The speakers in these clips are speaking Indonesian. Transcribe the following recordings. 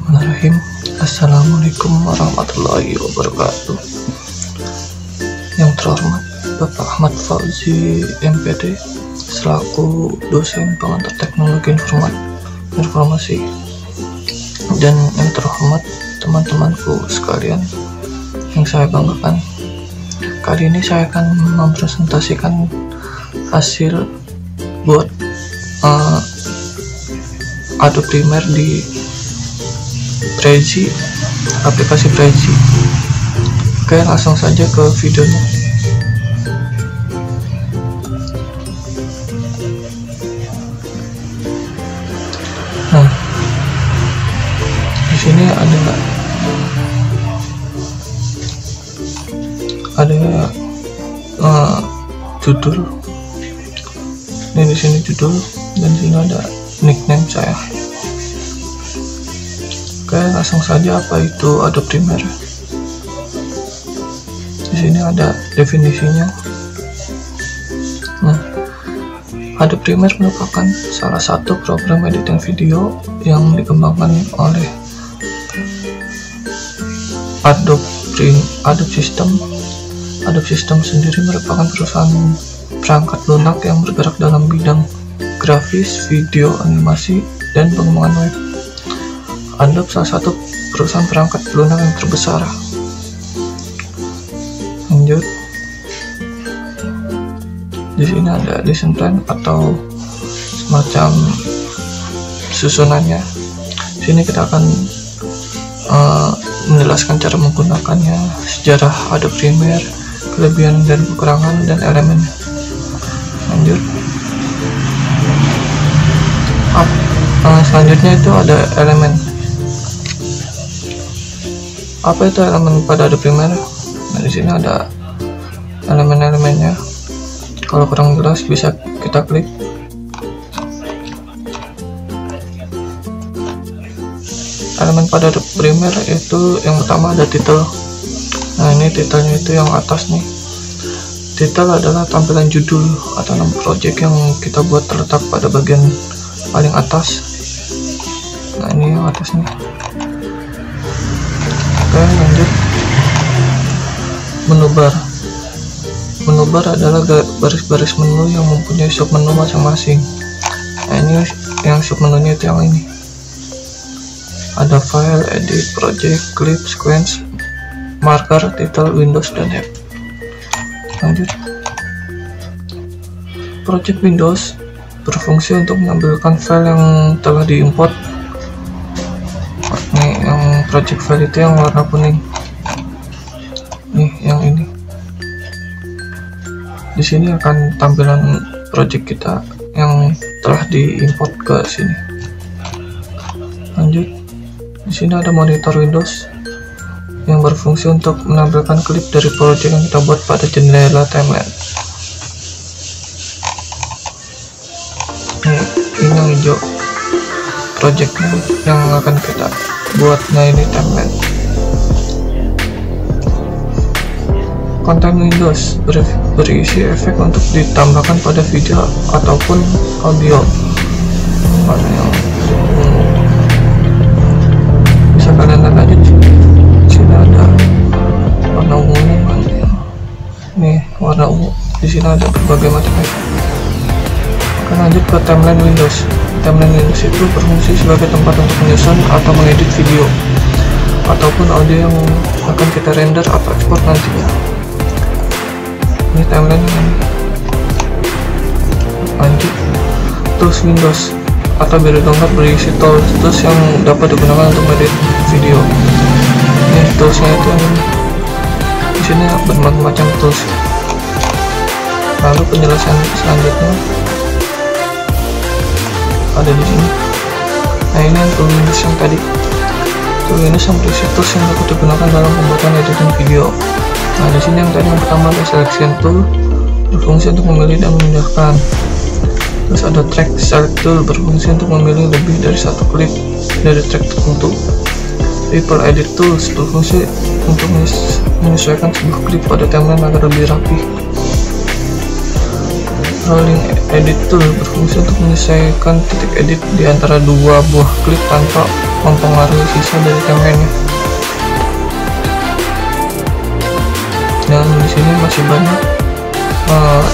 Bismillahirrahmanirrahim. Assalamualaikum warahmatullahi wabarakatuh. Yang terhormat Bapak Ahmad Fauzi MPD selaku dosen pengantar teknologi informasi, dan yang terhormat teman-temanku sekalian yang saya banggakan. Kali ini saya akan mempresentasikan hasil buat Adobe Premiere di Prezi, aplikasi Prezi. Oke, langsung saja ke videonya. Nah, di sini ada judul. Ini di sini judul, dan di sini ada nickname saya. Oke, langsung saja, apa itu Adobe Premiere? Di sini ada definisinya. Nah, Adobe Premiere merupakan salah satu program editing video yang dikembangkan oleh Adobe System. Adobe System sendiri merupakan perusahaan perangkat lunak yang bergerak dalam bidang grafis, video, animasi, dan pengembangan web. Adobe salah satu perusahaan perangkat lunak yang terbesar. Lanjut. Di sini ada lesson plan atau semacam susunannya. Di sini kita akan menjelaskan cara menggunakannya, sejarah Adobe Premiere, kelebihan dan kekurangan, dan elemennya. Lanjut. Selanjutnya itu ada elemen. Apa itu elemen pada Adobe Premiere? Nah, di sini ada elemen-elemennya. Kalau kurang jelas bisa kita klik. Elemen pada Adobe Premiere itu yang pertama ada title. Nah, ini titelnya itu yang atas nih. Title adalah tampilan judul atau nama project yang kita buat terletak pada bagian paling atas. Nah, ini yang atas nih. Oke, lanjut. Menu bar. Menu bar adalah baris-baris menu yang mempunyai sub menu masing-masing. Nah, ini yang sub menunya itu yang ini. Ada file, edit, project, clip, sequence, marker, title, windows, dan app. Lanjut. Project Windows berfungsi untuk menampilkan file yang telah diimport. Nih, yang project file itu yang warna kuning. Nih, yang ini. Di sini akan tampilan project kita yang telah diimport ke sini. Lanjut. Di sini ada monitor Windows yang berfungsi untuk menampilkan klip dari project yang kita buat pada jendela timeline. Ini yang hijau projectnya yang akan kita buat. Nah, ini timeline. Konten Windows berisi efek untuk ditambahkan pada video ataupun audio. Mana yang bisa kalian lihat aja. Sini ada warna ungunya, nih warna ungu. Di sini ada berbagai macam efek. Akan lanjut ke timeline Windows. Timeline Windows itu berfungsi sebagai tempat untuk menyusun atau mengedit video ataupun audio yang akan kita render atau ekspor nantinya. Ini timeline ini. Lanjut. Tools Windows atau biru lengkap berisi tools yang dapat digunakan untuk mengedit video. Ini toolsnya itu yang ini. Di sini bermacam-macam tools. Lalu penjelasan selanjutnya ada di sini. Nah, ini yang tool Windows yang tadi. Tool Windows yang berisi tools yang dapat digunakan dalam pembuatan editing video. Nah, di sini yang tadi yang pertama ada selection tool, berfungsi untuk memilih dan memindahkan. Terus ada track select tool, berfungsi untuk memilih lebih dari satu klip dari track tertentu. Ripple edit tools berfungsi untuk menyesuaikan sebuah klip pada timeline agar lebih rapi. Rolling Edit Tool berfungsi untuk menyelesaikan titik edit di antara dua buah klip tanpa mempengaruhi sisa dari timeline-nya. Dan di sini masih banyak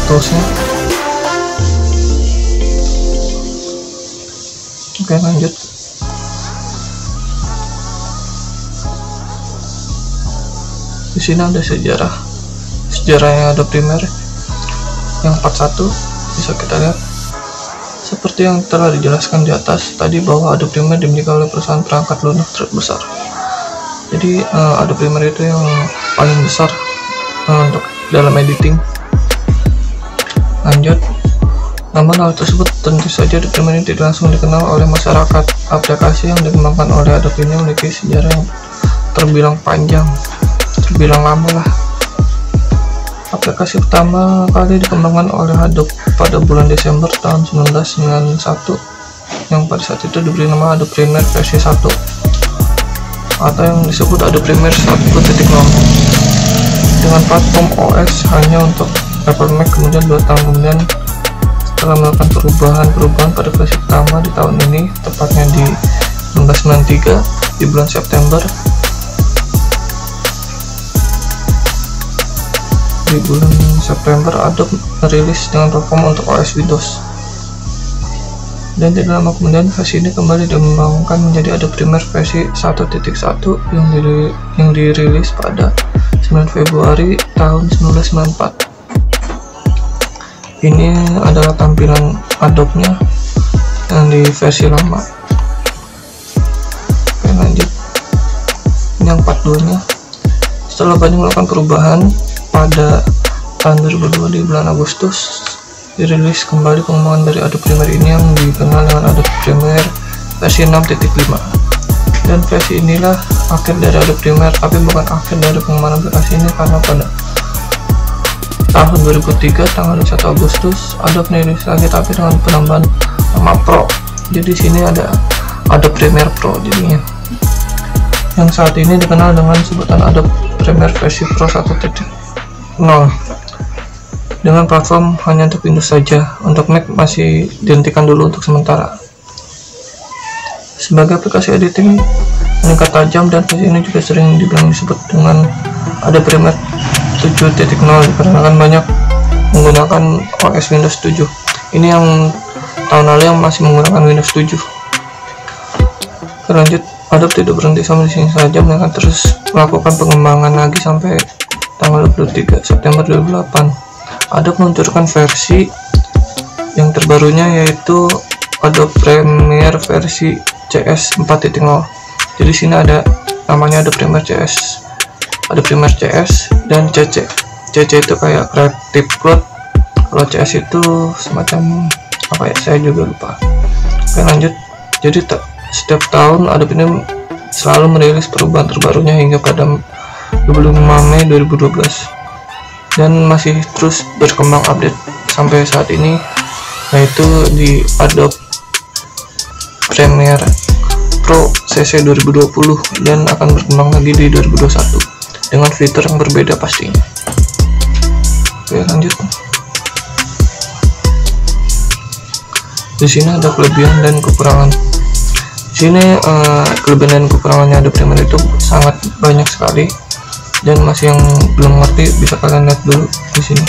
toolsnya. Oke, lanjut. Di sini ada sejarahnya Adobe Premiere yang part 1, bisa kita lihat. Seperti yang telah dijelaskan di atas tadi bahwa Adobe Premiere dimiliki oleh perusahaan perangkat lunak terbesar. Jadi Adobe Premiere itu yang paling besar untuk dalam editing. Lanjut. Namun hal tersebut tentu saja Adobe Premiere ini tidak langsung dikenal oleh masyarakat. Aplikasi yang dikembangkan oleh Adobe ini memiliki sejarah yang terbilang panjang, terbilang lama lah. Aplikasi pertama kali dikembangkan oleh Adobe pada bulan Desember tahun 1991 yang pada saat itu diberi nama Adobe Premiere versi 1 atau yang disebut Adobe Premiere 1.0 dengan platform OS hanya untuk Apple Mac. Kemudian 2 tahun kemudian setelah melakukan perubahan pada versi pertama di tahun ini, tepatnya di 1993 di bulan September, Adobe merilis dengan platform untuk OS Windows. Dan tidak lama kemudian versi ini kembali dikembangkan menjadi Adobe Premiere versi 1.1 yang dirilis pada 9 Februari tahun 1994. Ini adalah tampilan Adobe-nya yang di versi lama. Oke, lanjut. Ini yang part 2-nya. Setelah banyak melakukan perubahan, pada tahun 2002 di bulan Agustus dirilis kembali pengembangan dari Adobe Premiere ini yang dikenal dengan Adobe Premiere versi 6.5. Dan versi inilah akhir dari Adobe Premiere, tapi bukan akhir dari pengembangan aplikasi ini, karena pada tahun 2003 tanggal 1 Agustus Adobe merilis lagi, tapi dengan penambahan nama Pro. Jadi sini ada Adobe Premiere Pro jadinya, yang saat ini dikenal dengan sebutan Adobe Premiere versi Pro 1.0 dengan platform hanya untuk Windows saja. Untuk Mac masih dihentikan dulu untuk sementara. Sebagai aplikasi editing meningkat tajam, dan versi ini juga sering dibilang disebut dengan Adobe Premiere 7.0 dikarenakan banyak menggunakan OS Windows 7. Ini yang tahun lalu yang masih menggunakan Windows 7. Lanjut, Adobe tidak berhenti sampai di sini saja, mereka terus melakukan pengembangan lagi sampai tanggal 23 September 2008. Adobe meluncurkan versi yang terbarunya, yaitu Adobe Premiere versi CS 4.0. Jadi sini ada namanya Adobe Premiere CS, Adobe Premiere CS dan CC. CC itu kayak Creative Cloud, kalau CS itu semacam apa ya, saya juga lupa. Oke, lanjut. Jadi setiap tahun Adobe ini selalu merilis perubahan terbarunya hingga pada 25 Mei 2012, dan masih terus berkembang update sampai saat ini, yaitu di Adobe Premiere Pro CC 2020, dan akan berkembang lagi di 2021 dengan fitur yang berbeda pastinya. Oke, lanjut. Di sini ada kelebihan dan kekurangan. Di sini kelebihan dan kekurangannya Adobe Premiere itu sangat banyak sekali, dan masih yang belum ngerti bisa kalian lihat dulu di sini.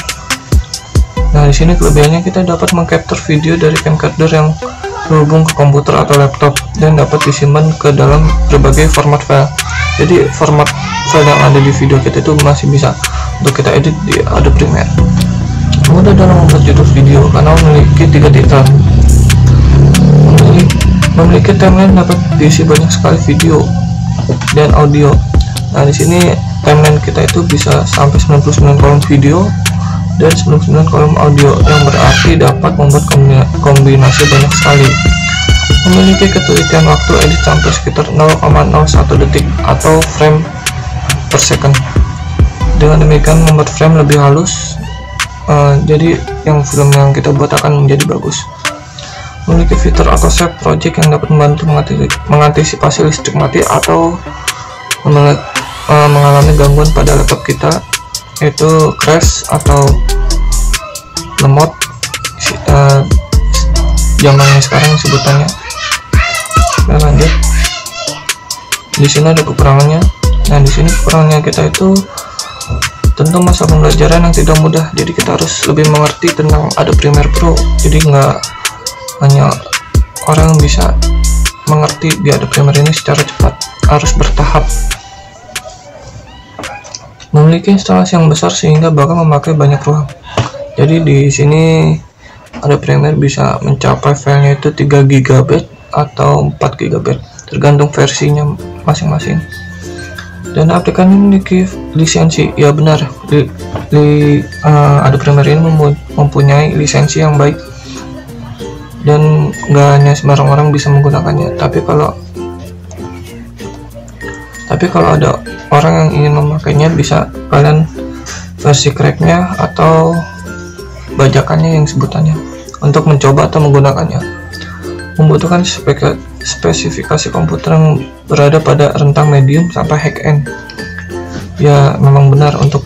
Nah, di sini kelebihannya kita dapat mengcapture video dari camcorder yang terhubung ke komputer atau laptop, dan dapat disimpan ke dalam berbagai format file. Jadi format file yang ada di video kita itu masih bisa untuk kita edit di Adobe Premiere. Mudah dalam membuat judul video karena memiliki 3 titel. Memiliki timeline dapat diisi banyak sekali video dan audio. Nah, di sini timeline kita itu bisa sampai 99 kolom video dan 99 kolom audio, yang berarti dapat membuat kombinasi banyak sekali. Memiliki ketelitian waktu edit sampai sekitar 0,01 detik atau frame per second. Dengan demikian membuat frame lebih halus, jadi yang film yang kita buat akan menjadi bagus. Memiliki fitur auto save project yang dapat membantu mengantisipasi listrik mati atau mengalami gangguan pada laptop kita, yaitu crash atau lemot. zamannya sekarang sebutannya. Kita lanjut. Di sini ada kekurangannya. Nah, di sini kekurangannya kita itu tentu masa pembelajaran yang tidak mudah. Jadi kita harus lebih mengerti tentang Adobe Premiere Pro. Jadi nggak hanya orang bisa mengerti di Adobe Premiere ini secara cepat, harus bertahap. Memiliki instalasi yang besar sehingga bahkan memakai banyak ruang. Jadi di sini Adobe Premiere bisa mencapai filenya itu 3 GB atau 4 GB, tergantung versinya masing-masing. Dan aplikasi ini memiliki lisensi. Ya benar, Adobe Premiere ini mempunyai lisensi yang baik dan nggak hanya sembarang orang bisa menggunakannya. Tapi kalau ada orang yang ingin memakainya, bisa kalian versi cracknya atau bajakannya yang sebutannya untuk mencoba atau menggunakannya. Membutuhkan spesifikasi komputer yang berada pada rentang medium sampai high-end. Ya memang benar, untuk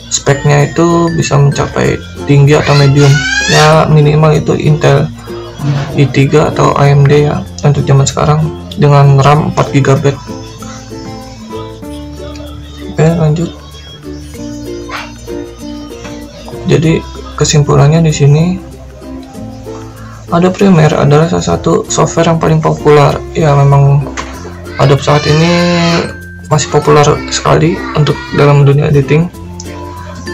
speknya itu bisa mencapai tinggi atau medium. Ya minimal itu Intel i3 atau AMD ya untuk zaman sekarang, dengan RAM 4 GB. Oke, lanjut. Jadi kesimpulannya di sini, Adobe Premiere adalah salah satu software yang paling populer. Ya memang Adobe saat ini masih populer sekali untuk dalam dunia editing.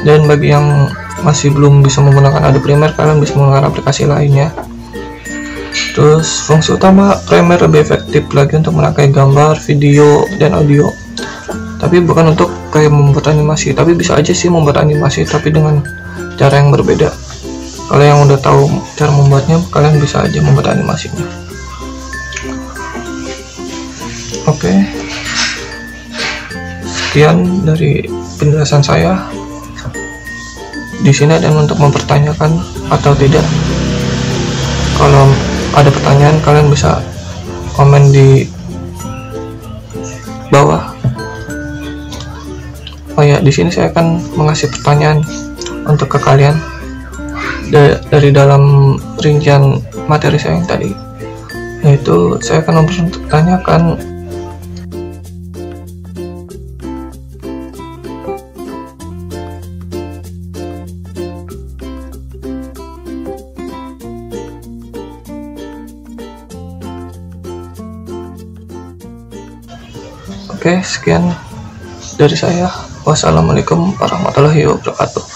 Dan bagi yang masih belum bisa menggunakan Adobe Premiere, kalian bisa menggunakan aplikasi lainnya. Terus fungsi utama Premiere lebih efektif lagi untuk merangkai gambar, video, dan audio. Tapi bukan untuk kayak membuat animasi, tapi bisa aja sih membuat animasi tapi dengan cara yang berbeda. Kalau yang udah tahu cara membuatnya, kalian bisa aja membuat animasinya. Oke, sekian dari penjelasan saya. Di sini ada yang untuk mempertanyakan atau tidak. Kalau ada pertanyaan, kalian bisa komen di bawah. Oh ya, di sini saya akan mengasih pertanyaan untuk ke kalian dari dalam rincian materi saya yang tadi, yaitu saya akan mempertanyakan Oke, sekian dari saya. Wassalamualaikum warahmatullahi wabarakatuh.